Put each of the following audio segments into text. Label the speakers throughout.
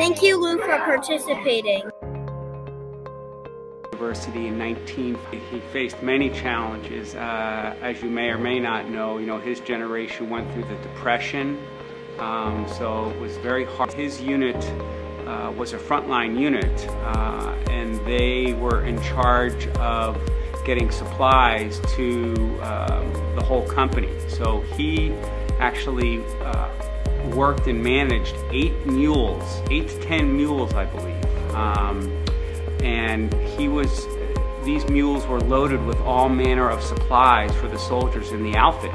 Speaker 1: Thank you, Lou, for participating.
Speaker 2: University in 19. He faced many challenges. As you may or may not know, his generation went through the Depression, so it was very hard. His unit was a frontline unit, and they were in charge of getting supplies to the whole company. So he actually worked and managed 8 to 10 mules, I believe. And these mules were loaded with all manner of supplies for the soldiers in the outfit.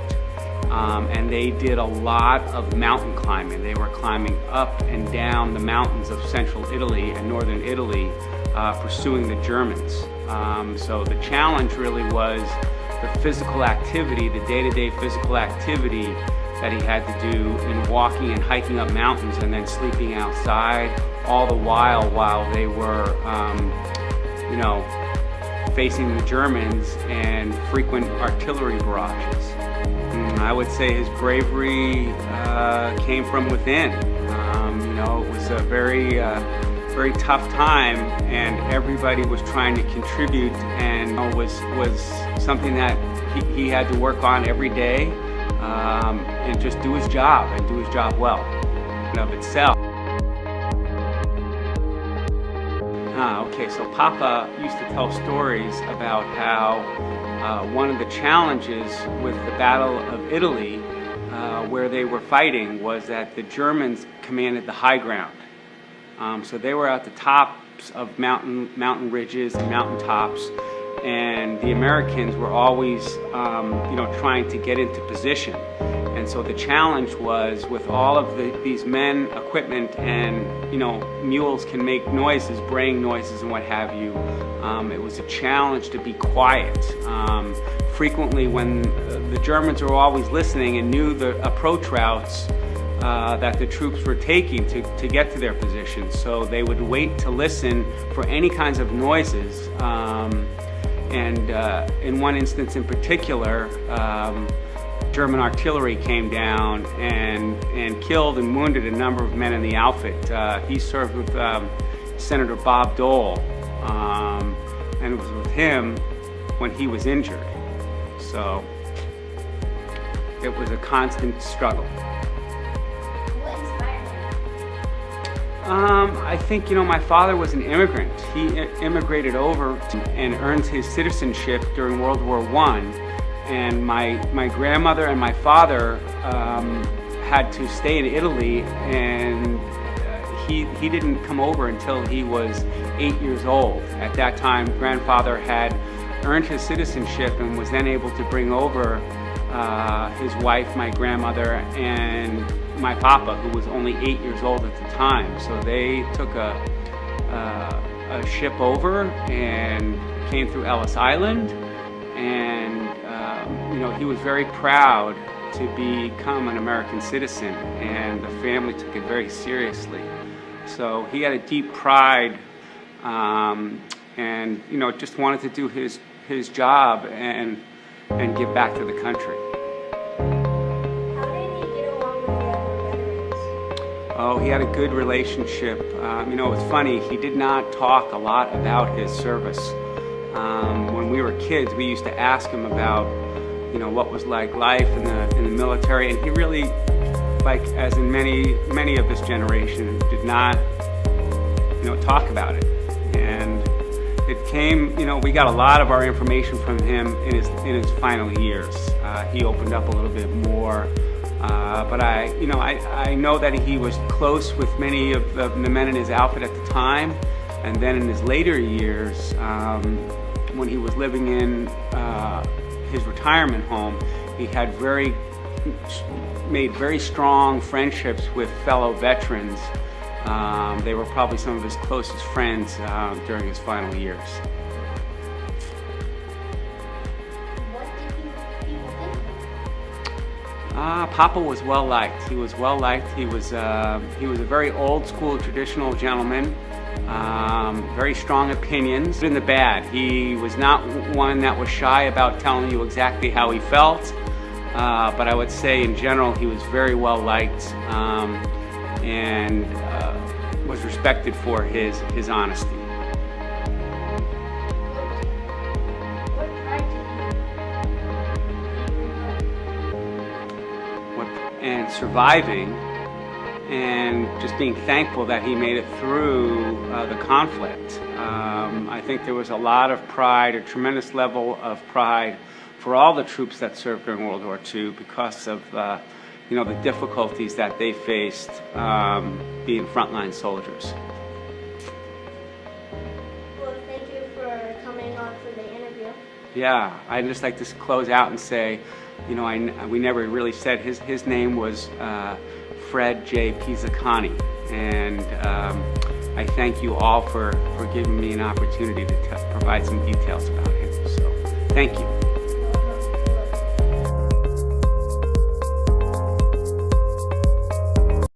Speaker 2: And they did a lot of mountain climbing. They were climbing up and down the mountains of central Italy and northern Italy, pursuing the Germans. So the challenge really was the physical activity, the day-to-day physical activity that he had to do in walking and hiking up mountains and then sleeping outside, all the while they were, facing the Germans and frequent artillery barrages. I would say his bravery came from within. It was a very tough time, and everybody was trying to contribute, and was something that he had to work on every day, and just do his job well of itself. Okay, so Papa used to tell stories about how one of the challenges with the Battle of Italy, where they were fighting, was that the Germans commanded the high ground. So they were at the tops of mountain ridges and mountain tops, and the Americans were always trying to get into position. And so the challenge was, with all of these men, equipment, and mules can make noises, braying noises and what have you, it was a challenge to be quiet. Frequently, when the Germans were always listening and knew the approach routes that the troops were taking to get to their positions, so they would wait to listen for any kinds of noises. And in one instance in particular, German artillery came down and killed and wounded a number of men in the outfit. He served with Senator Bob Dole, and it was with him when he was injured. So it was a constant struggle.
Speaker 1: What inspired him?
Speaker 2: I think, my father was an immigrant. He immigrated over and earned his citizenship during World War I. And my grandmother and my father had to stay in Italy, and he didn't come over until he was 8 years old. At that time, grandfather had earned his citizenship and was then able to bring over his wife, my grandmother, and my papa, who was only 8 years old at the time. So they took a ship over and came through Ellis Island, and he was very proud to become an American citizen, and the family took it very seriously. So he had a deep pride, and just wanted to do his job and give back to the country.
Speaker 1: How did he get along with the other veterans?
Speaker 2: Oh, he had a good relationship. It was funny, he did not talk a lot about his service. When we were kids, we used to ask him about what was like life in the military, and he really, like as in many of this generation, did not talk about it. And it came, we got a lot of our information from him in his final years. He opened up a little bit more, but I know that he was close with many of the men in his outfit at the time, and then in his later years, when he was living in his retirement home, he had made very strong friendships with fellow veterans. They were probably some of his closest friends during his final years.
Speaker 1: What did people think?
Speaker 2: Papa was well liked. He was well liked. He was a very old school, traditional gentleman. Very strong opinions. In the bad, he was not one that was shy about telling you exactly how he felt, but I would say in general he was very well liked, and was respected for his honesty.
Speaker 1: What pride
Speaker 2: And surviving, and just being thankful that he made it through the conflict. I think there was a lot of pride, a tremendous level of pride for all the troops that served during World War II because of the difficulties that they faced being frontline soldiers.
Speaker 1: Well, thank you for coming on for the interview.
Speaker 2: Yeah, I'd just like to close out and say, we never really said his name was Fred J. Pisacane, and I thank you all for giving me an opportunity to provide some details about him. So, thank you.